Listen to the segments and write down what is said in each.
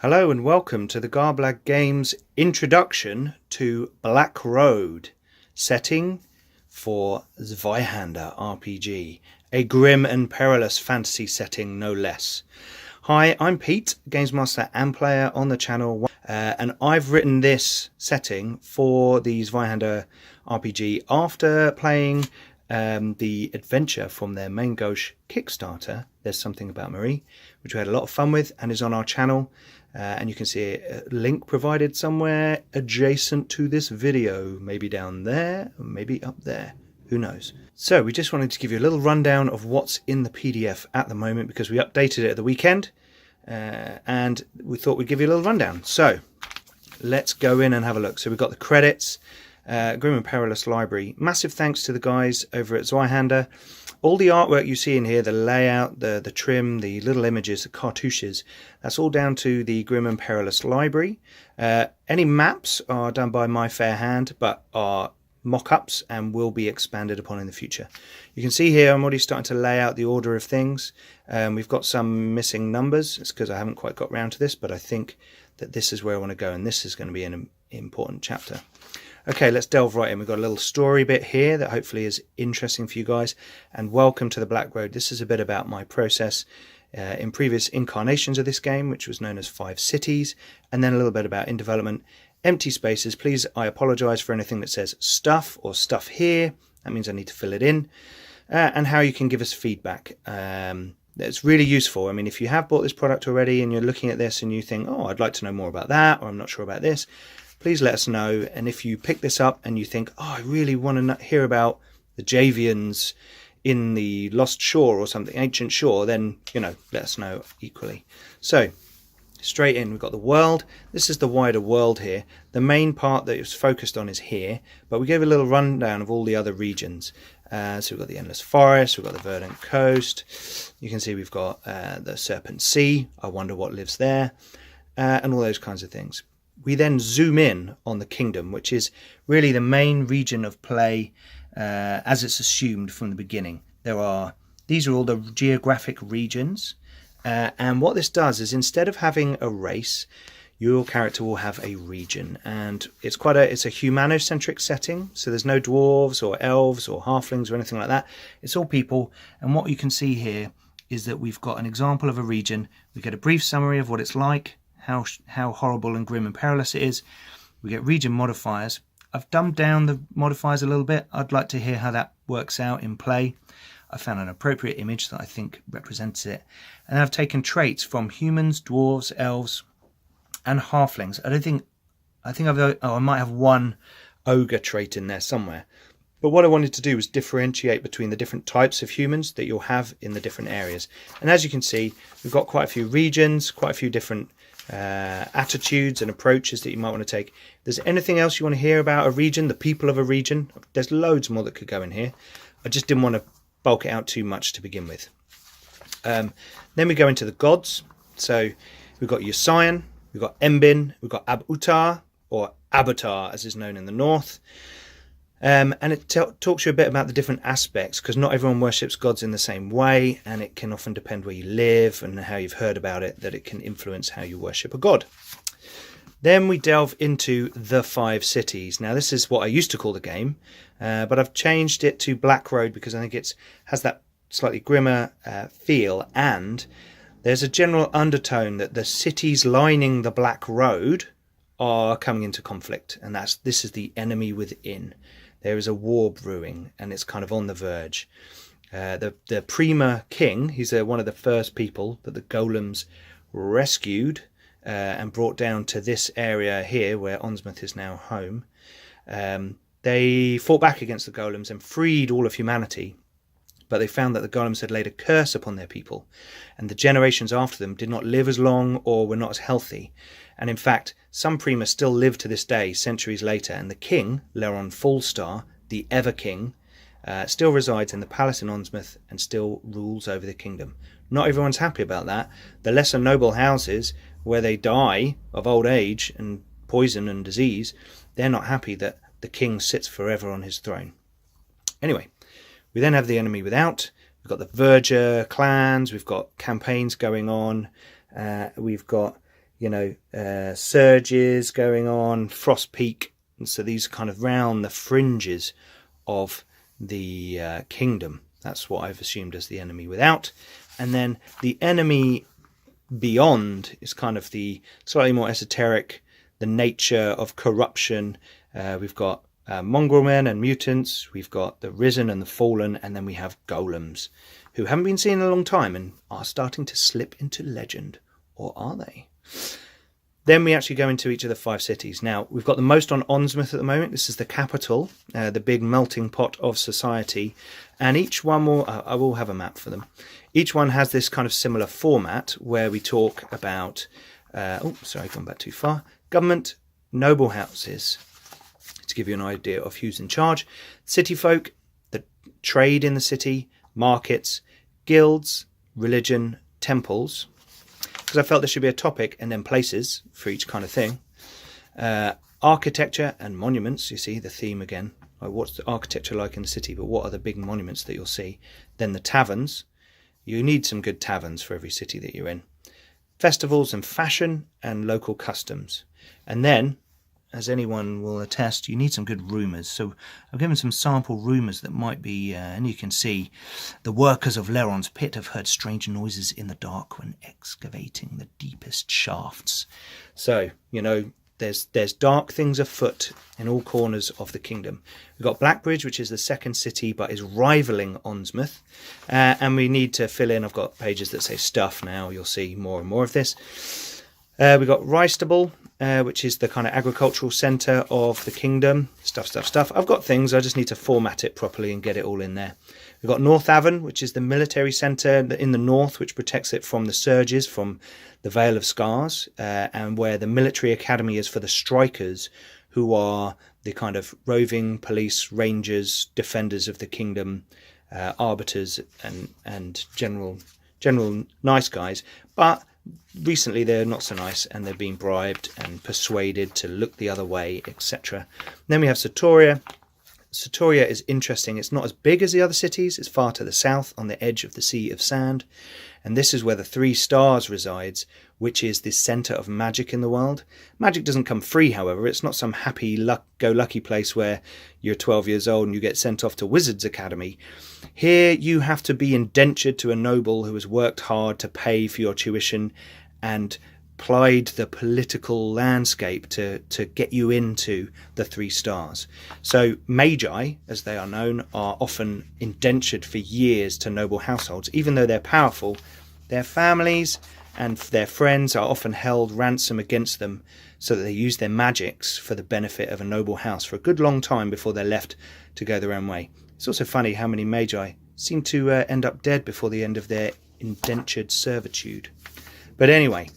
Hello and welcome to the Garblag Games introduction to Black Road, setting for Zweihander RPG, a grim and perilous fantasy setting no less. Hi, I'm Pete, Games Master and player on the channel, and I've written this setting for the Zweihander RPG after playing the adventure from their Main Gauche Kickstarter, There's Something About Marie, which we had a lot of fun with and is on our channel. And you can see a link provided somewhere adjacent to this video, maybe down there, or maybe up there, who knows. So we just wanted to give you a little rundown of what's in the PDF at the moment, because we updated it at the weekend, and we thought we'd give you a little rundown. So let's go in and have a look. So we've got the credits, Grim and Perilous Library. Massive thanks to the guys over at Zweihander. All the artwork you see in here, the layout, the trim, the little images, the cartouches, that's all down to the Grim and Perilous Library. Any maps are done by My Fair Hand, but are mock-ups and will be expanded upon in the future. You can see here I'm already starting to lay out the order of things. We've got some missing numbers. It's because I haven't quite got round to this, but I think that this is where I want to go, and this is going to be an important chapter. Okay, let's delve right in. We've got a little story bit here that hopefully is interesting for you guys. And welcome to the Black Road. This is a bit about my process in previous incarnations of this game, which was known as 5 Cities, and then a little bit about in development. Empty spaces, please, I apologise for anything that says stuff or stuff here. That means I need to fill it in. And how you can give us feedback. That's really useful. I mean, if you have bought this product already and you're looking at this and you think, oh, I'd like to know more about that, or I'm not sure about this, please let us know. And if you pick this up and you think, oh, I really want to hear about the Javians in the Lost Shore or something, Ancient Shore, then, you know, let us know equally. So, straight in, we've got the world. This is the wider world here. The main part that it's focused on is here, but we gave a little rundown of all the other regions. So we've got the Endless Forest, we've got the Verdant Coast. You can see we've got the Serpent Sea. I wonder what lives there, and all those kinds of things. We then zoom in on the kingdom, which is really the main region of play as it's assumed from the beginning. These are all the geographic regions, and what this does is instead of having a race, your character will have a region, and it's a humanocentric setting. So there's no dwarves or elves or halflings or anything like that. It's all people, and what you can see here is that we've got an example of a region. We get a brief summary of what it's like, how horrible and grim and perilous it is. We get region modifiers. I've dumbed down the modifiers a little bit. I'd like to hear how that works out in play. I found an appropriate image that I think represents it. And I've taken traits from humans, dwarves, elves, and halflings. I might have one ogre trait in there somewhere. But what I wanted to do was differentiate between the different types of humans that you'll have in the different areas. And as you can see, we've got quite a few regions, quite a few different attitudes and approaches that you might want to take. If there's anything else you want to hear about a region, the people of a region, there's loads more that could go in here. I just didn't want to bulk it out too much to begin with. Then we go into the gods. So we've got Usayan, we've got Embin, we've got Ab-Utar, or Abatar as is known in the north. And it talks you a bit about the different aspects, because not everyone worships gods in the same way, and it can often depend where you live and how you've heard about it, that it can influence how you worship a god. Then we delve into the 5 cities. Now this is what I used to call the game, but I've changed it to Black Road because I think it has that slightly grimmer feel, and there's a general undertone that the cities lining the Black Road are coming into conflict, and this is the enemy within. There is a war brewing, and it's kind of on the verge. The Prima King, he's one of the first people that the golems rescued and brought down to this area here where Onsmouth is now home. They fought back against the golems and freed all of humanity, but they found that the golems had laid a curse upon their people, and the generations after them did not live as long or were not as healthy. And in fact, some Prima still live to this day, centuries later, and the king, Leron Fallstar, the Ever King, still resides in the palace in Onsmouth and still rules over the kingdom. Not everyone's happy about that. The lesser noble houses, where they die of old age and poison and disease, they're not happy that the king sits forever on his throne. Anyway, we then have the enemy without. We've got the Verger clans, we've got campaigns going on, we've got you know, surges going on, frost peak. And so these are kind of round the fringes of the kingdom. That's what I've assumed as the enemy without. And then the enemy beyond is kind of the slightly more esoteric, the nature of corruption. We've got mongrel men and mutants, we've got the risen and the fallen, and then we have golems, who haven't been seen in a long time and are starting to slip into legend. Or are they? Then we actually go into each of the 5 cities. Now, we've got the most on Onsmouth at the moment. This is the capital, the big melting pot of society. And each one will, I will have a map for them. Each one has this kind of similar format where we talk about, I've gone back too far. Government, noble houses, to give you an idea of who's in charge. City folk, the trade in the city, markets, guilds, religion, temples, because I felt there should be a topic and then places for each kind of thing. Architecture and monuments, you see the theme again. Like what's the architecture like in the city, but what are the big monuments that you'll see? Then the taverns. You need some good taverns for every city that you're in. Festivals and fashion and local customs. And then, as anyone will attest, you need some good rumours. So I've given some sample rumours that might be, and you can see, the workers of Leron's pit have heard strange noises in the dark when excavating the deepest shafts. So, you know, there's dark things afoot in all corners of the kingdom. We've got Blackbridge, which is the second city, but is rivaling Onsmouth. And we need to fill in, I've got pages that say stuff now, you'll see more and more of this. We've got Rystable, which is the kind of agricultural centre of the kingdom. Stuff. I've got things, I just need to format it properly and get it all in there. We've got North Avon, which is the military centre in the north, which protects it from the surges, from the Vale of Scars, and where the military academy is for the strikers, who are the kind of roving police, rangers, defenders of the kingdom, arbiters and general nice guys. But recently they're not so nice, and they've been bribed and persuaded to look the other way, etc. Then we have Satoria. Satoria is interesting. It's not as big as the other cities. It's far to the south on the edge of the Sea of Sand. And this is where the 3 Stars resides, which is the centre of magic in the world. Magic doesn't come free, however. It's not some happy-go-lucky place where you're 12 years old and you get sent off to Wizards Academy. Here you have to be indentured to a noble who has worked hard to pay for your tuition and plied the political landscape to get you into the 3 Stars. So magi, as they are known, are often indentured for years to noble households. Even though they're powerful, their families and their friends are often held ransom against them, so that they use their magics for the benefit of a noble house for a good long time before they're left to go their own way. It's also funny how many magi seem to end up dead before the end of their indentured servitude. But anyway,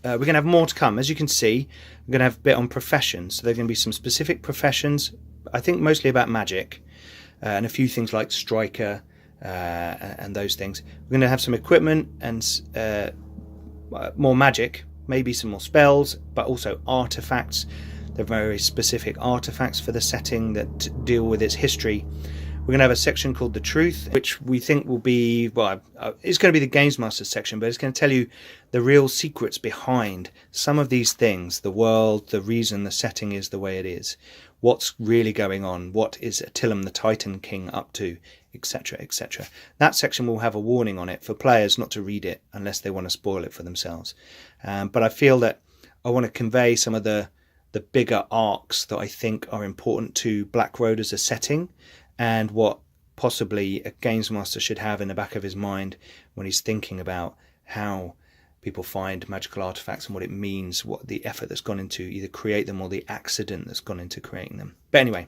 we're going to have more to come. As you can see, we're going to have a bit on professions. So there are going to be some specific professions, I think mostly about magic, and a few things like striker and those things. We're going to have some equipment and more magic, maybe some more spells, but also artifacts. They're very specific artifacts for the setting that deal with its history. We're going to have a section called The Truth, which we think will be, well, it's going to be the Games Master section, but it's going to tell you the real secrets behind some of these things, the world, the reason the setting is the way it is, what's really going on, what is Attilam the Titan King up to, etc, etc. That section will have a warning on it for players not to read it unless they want to spoil it for themselves. But I feel that I want to convey some of the bigger arcs that I think are important to Black Road as a setting, and what possibly a Games Master should have in the back of his mind when he's thinking about how people find magical artifacts and what it means, what the effort that's gone into either create them or the accident that's gone into creating them. But anyway,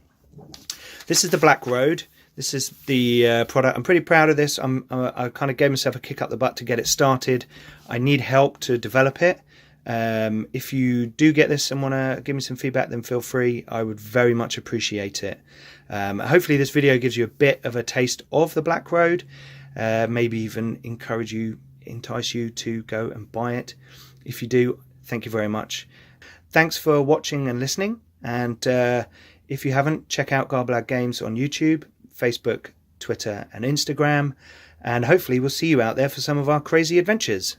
this is the Black Road. This is the product. I'm pretty proud of this. I kind of gave myself a kick up the butt to get it started. I need help to develop it. If you do get this and want to give me some feedback, then feel free. I would very much appreciate it. Hopefully this video gives you a bit of a taste of the Black Road, maybe even entice you to go and buy it. If you do, thank you very much. Thanks for watching and listening, and if you haven't, check out Garblag Games on YouTube, Facebook, Twitter and Instagram, and hopefully we'll see you out there for some of our crazy adventures.